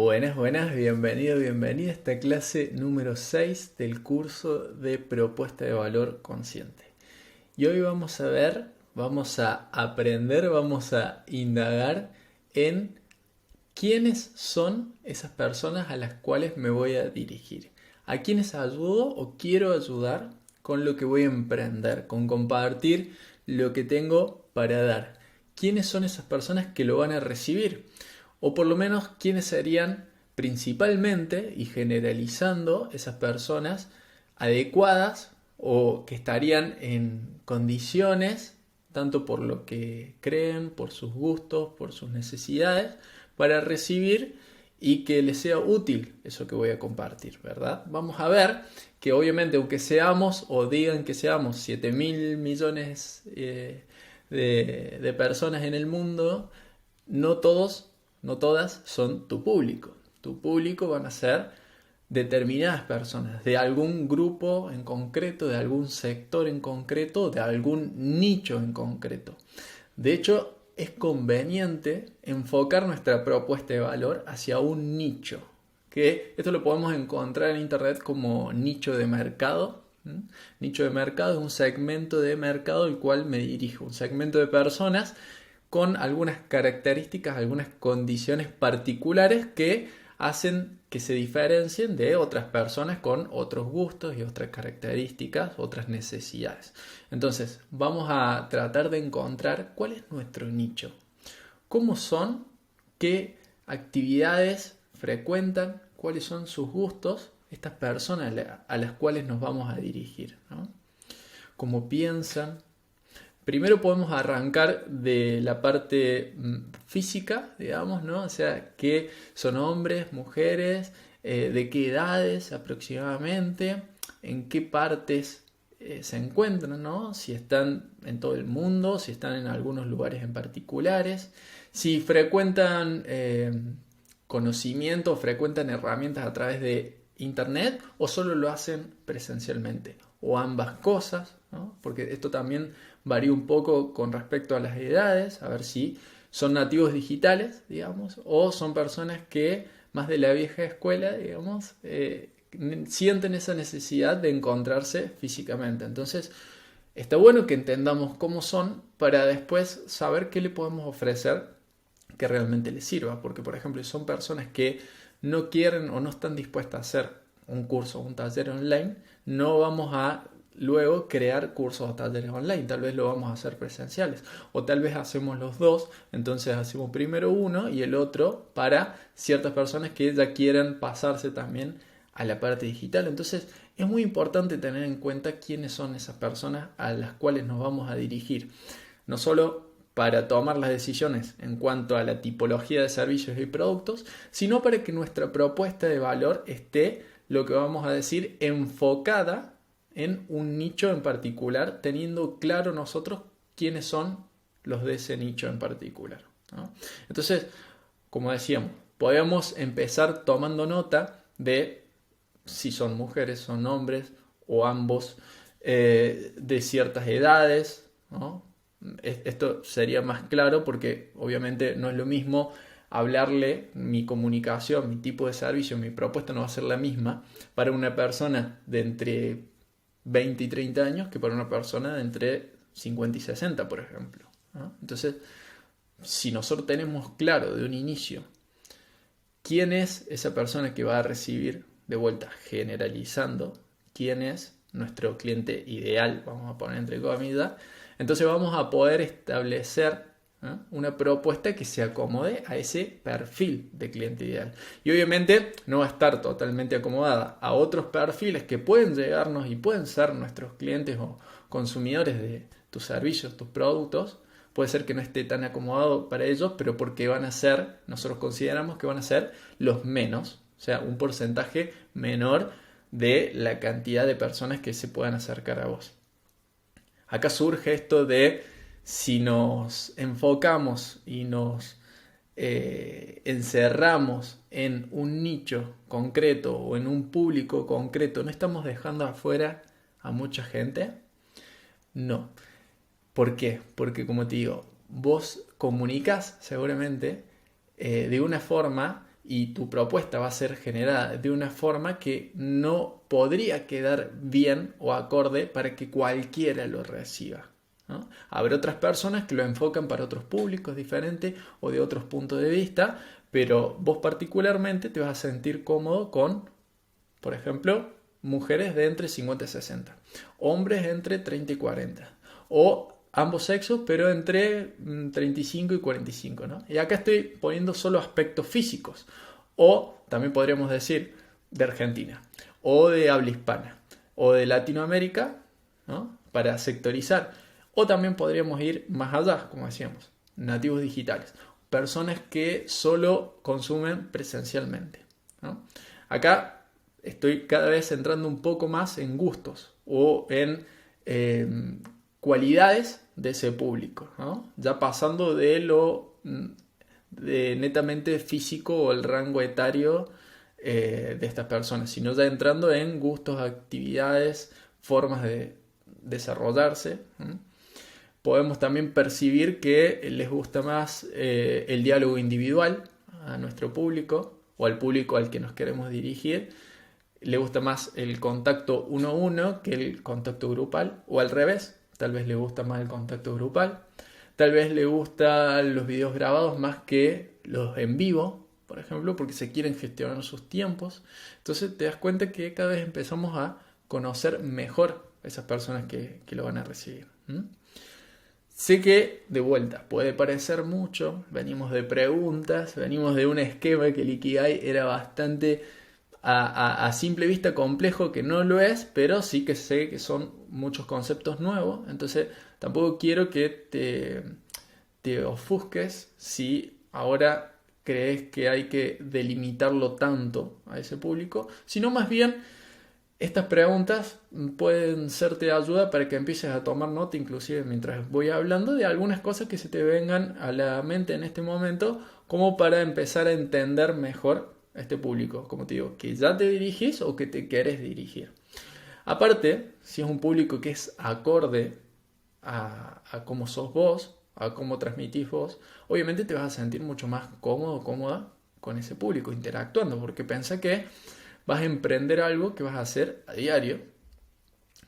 Buenas, buenas, bienvenido, bienvenida a esta clase número 6 del curso de propuesta de valor consciente. Y hoy vamos a ver, vamos a aprender, vamos a indagar en quiénes son esas personas a las cuales me voy a dirigir. A quiénes ayudo o quiero ayudar con lo que voy a emprender, con compartir lo que tengo para dar. ¿Quiénes son esas personas que lo van a recibir? O por lo menos quiénes serían principalmente y generalizando esas personas adecuadas o que estarían en condiciones, tanto por lo que creen, por sus gustos, por sus necesidades, para recibir y que les sea útil eso que voy a compartir, ¿verdad? Vamos a ver que obviamente aunque seamos o digan que seamos 7.000 millones de personas en el mundo, no todos, no todas son tu público. Tu público van a ser determinadas personas, de algún grupo en concreto, de algún sector en concreto, de algún nicho en concreto. De hecho, es conveniente enfocar nuestra propuesta de valor hacia un nicho, que esto lo podemos encontrar en internet como nicho de mercado. Nicho de mercado es un segmento de mercado al cual me dirijo, un segmento de personas con algunas características, algunas condiciones particulares que hacen que se diferencien de otras personas con otros gustos y otras características, otras necesidades. Entonces, vamos a tratar de encontrar cuál es nuestro nicho, cómo son, qué actividades frecuentan, cuáles son sus gustos, estas personas a las cuales nos vamos a dirigir, ¿no? Cómo piensan. Primero podemos arrancar de la parte física, digamos, ¿no? O sea, qué son hombres, mujeres, de qué edades aproximadamente, en qué partes se encuentran, ¿no? Si están en todo el mundo, si están en algunos lugares en particulares, si frecuentan conocimiento, frecuentan herramientas a través de internet o solo lo hacen presencialmente, o ambas cosas, ¿no? Porque esto también varía un poco con respecto a las edades, a ver si son nativos digitales, digamos, o son personas que más de la vieja escuela, digamos, sienten esa necesidad de encontrarse físicamente. Entonces, está bueno que entendamos cómo son para después saber qué le podemos ofrecer que realmente les sirva. Porque, por ejemplo, si son personas que no quieren o no están dispuestas a hacer un curso o un taller online, no vamos a luego crear cursos o talleres online, tal vez lo vamos a hacer presenciales o tal vez hacemos los dos, entonces hacemos primero uno y el otro para ciertas personas que ya quieran pasarse también a la parte digital. Entonces es muy importante tener en cuenta quiénes son esas personas a las cuales nos vamos a dirigir, no solo para tomar las decisiones en cuanto a la tipología de servicios y productos, sino para que nuestra propuesta de valor esté, lo que vamos a decir, enfocada en un nicho en particular, teniendo claro nosotros quiénes son los de ese nicho en particular, ¿no? Entonces, como decíamos, podemos empezar tomando nota de si son mujeres, son hombres o ambos, de ciertas edades, ¿no? Esto sería más claro porque obviamente no es lo mismo hablarle, mi comunicación, mi tipo de servicio, mi propuesta no va a ser la misma para una persona de entre 20 y 30 años que para una persona de entre 50 y 60, por ejemplo, ¿no? Entonces, si nosotros tenemos claro de un inicio quién es esa persona que va a recibir, de vuelta generalizando, quién es nuestro cliente ideal, vamos a poner entre comillas, entonces vamos a poder establecer una propuesta que se acomode a ese perfil de cliente ideal. Y obviamente no va a estar totalmente acomodada a otros perfiles que pueden llegarnos y pueden ser nuestros clientes o consumidores de tus servicios, tus productos. Puede ser que no esté tan acomodado para ellos, pero porque van a ser, nosotros consideramos que van a ser los menos, o sea, un porcentaje menor de la cantidad de personas que se puedan acercar a vos. Acá surge esto de si nos enfocamos y nos encerramos en un nicho concreto o en un público concreto, ¿no estamos dejando afuera a mucha gente? No. ¿Por qué? Porque como te digo, vos comunicas seguramente de una forma y tu propuesta va a ser generada de una forma que no podría quedar bien o acorde para que cualquiera lo reciba, ¿no? Habrá otras personas que lo enfocan para otros públicos diferentes o de otros puntos de vista, pero vos particularmente te vas a sentir cómodo con, por ejemplo, mujeres de entre 50 y 60, hombres entre 30 y 40, o ambos sexos, pero entre 35 y 45, ¿no? Y acá estoy poniendo solo aspectos físicos, o también podríamos decir de Argentina, o de habla hispana, o de Latinoamérica, ¿no? Para sectorizar, o también podríamos ir más allá, como decíamos, nativos digitales, personas que solo consumen presencialmente, ¿no? Acá estoy cada vez entrando un poco más en gustos o en cualidades de ese público, ¿no? Ya pasando de lo de netamente físico o el rango etario de estas personas, sino ya entrando en gustos, actividades, formas de desarrollarse. Podemos también percibir que les gusta más el diálogo individual a nuestro público o al público al que nos queremos dirigir. Le gusta más el contacto uno a uno que el contacto grupal, o al revés, tal vez le gusta más el contacto grupal, tal vez le gustan los videos grabados más que los en vivo, por ejemplo, porque se quieren gestionar sus tiempos. Entonces te das cuenta que cada vez empezamos a conocer mejor a esas personas que lo van a recibir. Sé que, de vuelta, puede parecer mucho, venimos de preguntas, venimos de un esquema que el Ikigai era bastante a simple vista complejo, que no lo es, pero sí que sé que son muchos conceptos nuevos, entonces tampoco quiero que te ofusques si ahora crees que hay que delimitarlo tanto a ese público, sino más bien estas preguntas pueden serte de ayuda para que empieces a tomar nota, inclusive mientras voy hablando, de algunas cosas que se te vengan a la mente en este momento, como para empezar a entender mejor a este público, como te digo, que ya te dirigís o que te querés dirigir. Aparte, si es un público que es acorde a cómo sos vos, a cómo transmitís vos, obviamente te vas a sentir mucho más cómodo, cómoda con ese público, interactuando, porque piensa que vas a emprender algo que vas a hacer a diario,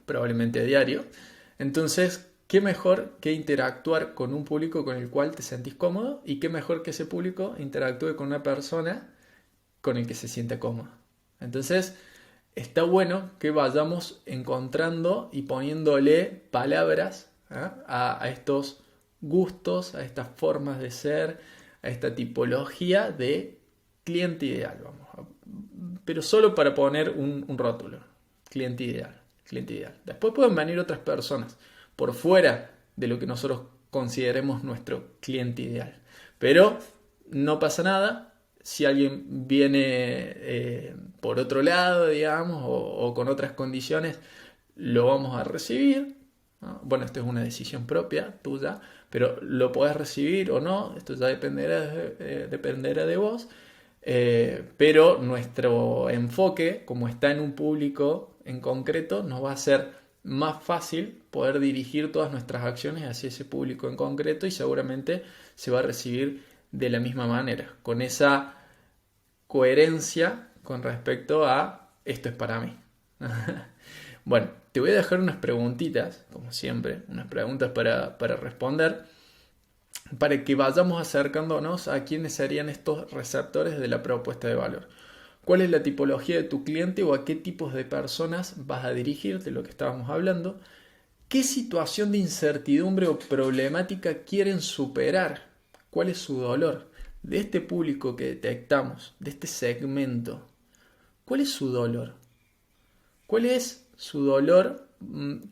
probablemente a diario. Entonces, ¿qué mejor que interactuar con un público con el cual te sentís cómodo? Y qué mejor que ese público interactúe con una persona con el que se sienta cómodo. Entonces, está bueno que vayamos encontrando y poniéndole palabras a estos gustos, a estas formas de ser, a esta tipología de cliente ideal, pero solo para poner un rótulo, cliente ideal, cliente ideal. Después pueden venir otras personas por fuera de lo que nosotros consideremos nuestro cliente ideal, pero no pasa nada si alguien viene por otro lado, digamos, o con otras condiciones, lo vamos a recibir, ¿no? Bueno, esto es una decisión propia, tuya, pero lo podés recibir o no, esto ya dependerá de vos. Pero nuestro enfoque, como está en un público en concreto, nos va a hacer más fácil poder dirigir todas nuestras acciones hacia ese público en concreto, y seguramente se va a recibir de la misma manera, con esa coherencia con respecto a esto es para mí. Bueno, te voy a dejar unas preguntitas, como siempre, unas preguntas para responder, para que vayamos acercándonos a quiénes serían estos receptores de la propuesta de valor. ¿Cuál es la tipología de tu cliente o a qué tipos de personas vas a dirigirte, de lo que estábamos hablando? ¿Qué situación de incertidumbre o problemática quieren superar? ¿Cuál es su dolor? De este público que detectamos, de este segmento, ¿cuál es su dolor? ¿Cuál es su dolor?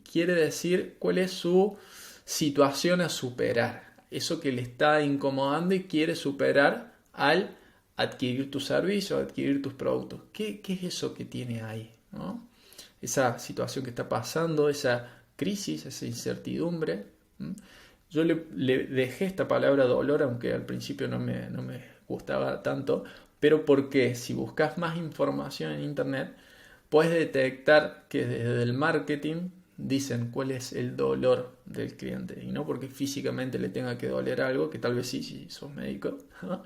Quiere decir, ¿cuál es su situación a superar? Eso que le está incomodando y quiere superar al adquirir tu servicio, adquirir tus productos. ¿Qué es eso que tiene ahí, ¿no? Esa situación que está pasando, esa crisis, esa incertidumbre. Yo le dejé esta palabra dolor, aunque al principio no me gustaba tanto, pero porque si buscas más información en internet, puedes detectar que desde el marketing, dicen cuál es el dolor del cliente, y no porque físicamente le tenga que doler algo, que tal vez sí, si sos médico, ¿no?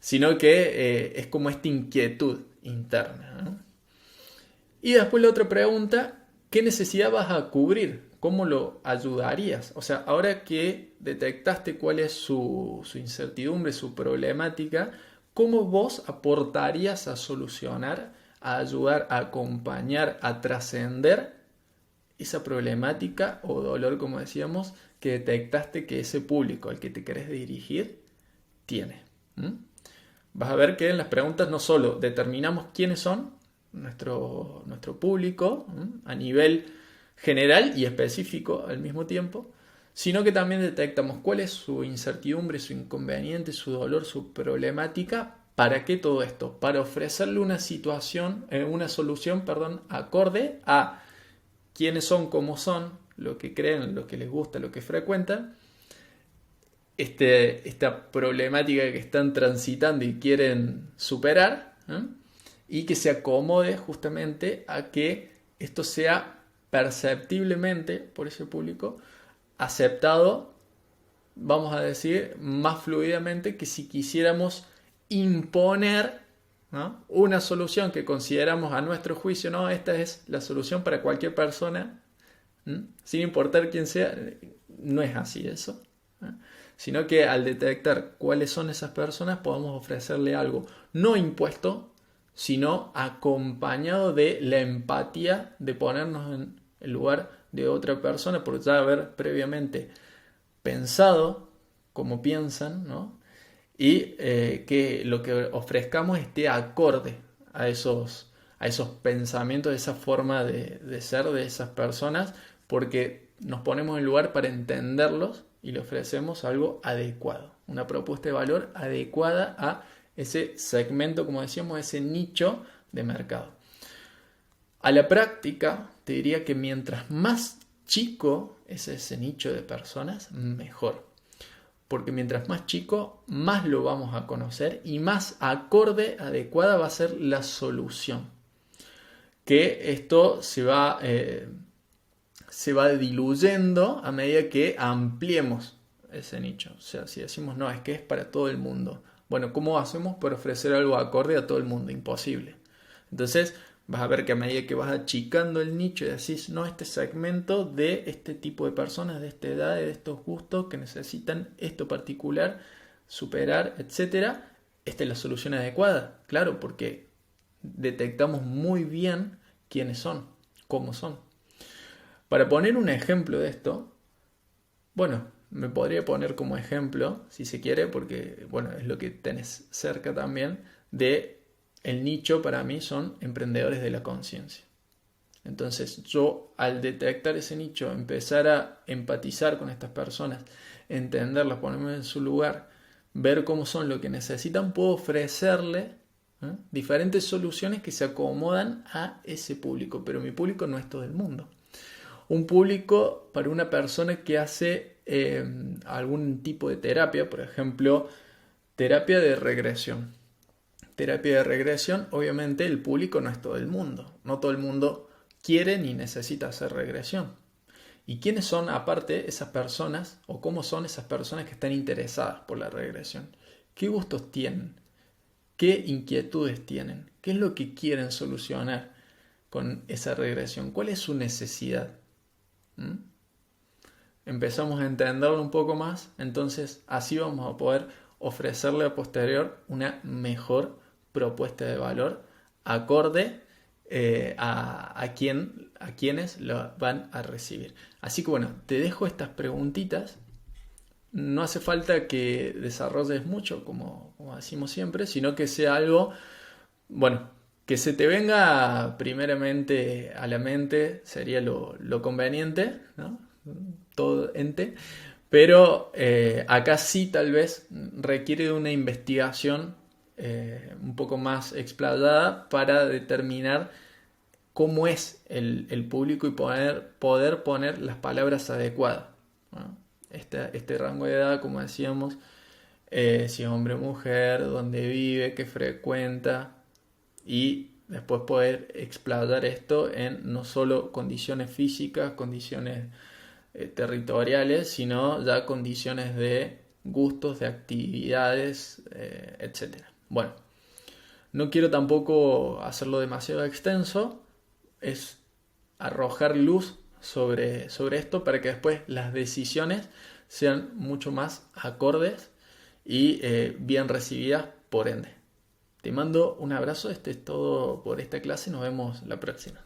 Sino que es como esta inquietud interna, ¿no? Y después la otra pregunta, ¿qué necesidad vas a cubrir? ¿Cómo lo ayudarías? O sea, ahora que detectaste cuál es su incertidumbre, su problemática, ¿cómo vos aportarías a solucionar, a ayudar, a acompañar, a trascender esa problemática o dolor, como decíamos, que detectaste que ese público al que te querés dirigir tiene? ¿Mm? Vas a ver que en las preguntas no solo determinamos quiénes son nuestro público, a nivel general y específico al mismo tiempo, sino que también detectamos cuál es su incertidumbre, su inconveniente, su dolor, su problemática. ¿Para qué todo esto? Para ofrecerle una solución, acorde a quiénes son, cómo son, lo que creen, lo que les gusta, lo que frecuentan, esta problemática que están transitando y quieren superar, ¿eh? Y que se acomode justamente a que esto sea perceptiblemente por ese público aceptado, vamos a decir, más fluidamente que si quisiéramos imponer, ¿no?, una solución que consideramos a nuestro juicio, no, esta es la solución para cualquier persona, sin importar quién sea. No es así eso, ¿eh? Sino que al detectar cuáles son esas personas podemos ofrecerle algo no impuesto, sino acompañado de la empatía, de ponernos en el lugar de otra persona, por ya haber previamente pensado como piensan, ¿no? Y que lo que ofrezcamos esté acorde a esos pensamientos, a esa forma de ser de esas personas, porque nos ponemos en lugar para entenderlos y le ofrecemos algo adecuado, una propuesta de valor adecuada a ese segmento, como decíamos, ese nicho de mercado. A la práctica, te diría que mientras más chico es ese nicho de personas, mejor. Porque mientras más chico, más lo vamos a conocer y más acorde, adecuada va a ser la solución. Que esto se va diluyendo a medida que ampliemos ese nicho. O sea, si decimos, no, es que es para todo el mundo. Bueno, ¿cómo hacemos para ofrecer algo acorde a todo el mundo? Imposible. Entonces, vas a ver que a medida que vas achicando el nicho y decís, no, este segmento de este tipo de personas, de esta edad, de estos gustos que necesitan esto particular, superar, etcétera, esta es la solución adecuada. Claro, porque detectamos muy bien quiénes son, cómo son. Para poner un ejemplo de esto, bueno, me podría poner como ejemplo, si se quiere, porque bueno, es lo que tenés cerca también, de el nicho para mí son emprendedores de la conciencia. Entonces yo al detectar ese nicho, empezar a empatizar con estas personas, entenderlas, ponerme en su lugar, ver cómo son, lo que necesitan, puedo ofrecerle diferentes soluciones que se acomodan a ese público, pero mi público no es todo el mundo. Un público para una persona que hace algún tipo de terapia, por ejemplo, terapia de regresión. Terapia de regresión, obviamente el público no es todo el mundo. No todo el mundo quiere ni necesita hacer regresión. ¿Y quiénes son aparte esas personas o cómo son esas personas que están interesadas por la regresión? ¿Qué gustos tienen? ¿Qué inquietudes tienen? ¿Qué es lo que quieren solucionar con esa regresión? ¿Cuál es su necesidad? Empezamos a entenderlo un poco más, entonces así vamos a poder ofrecerle a posterior una mejor propuesta de valor acorde a quienes lo van a recibir. Así que bueno, te dejo estas preguntitas. No hace falta que desarrolles mucho, como decimos siempre, sino que sea algo, bueno, que se te venga primeramente a la mente, sería lo conveniente, ¿no? Todo ente, pero acá sí tal vez requiere de una investigación un poco más explayada para determinar cómo es el público y poder poner las palabras adecuadas, ¿no? Este rango de edad, como decíamos, si es hombre o mujer, dónde vive, qué frecuenta y después poder explayar esto en no solo condiciones físicas, condiciones territoriales, sino ya condiciones de gustos, de actividades, etcétera. Bueno, no quiero tampoco hacerlo demasiado extenso, es arrojar luz sobre esto para que después las decisiones sean mucho más acordes y bien recibidas por ende. Te mando un abrazo, esto es todo por esta clase, nos vemos la próxima.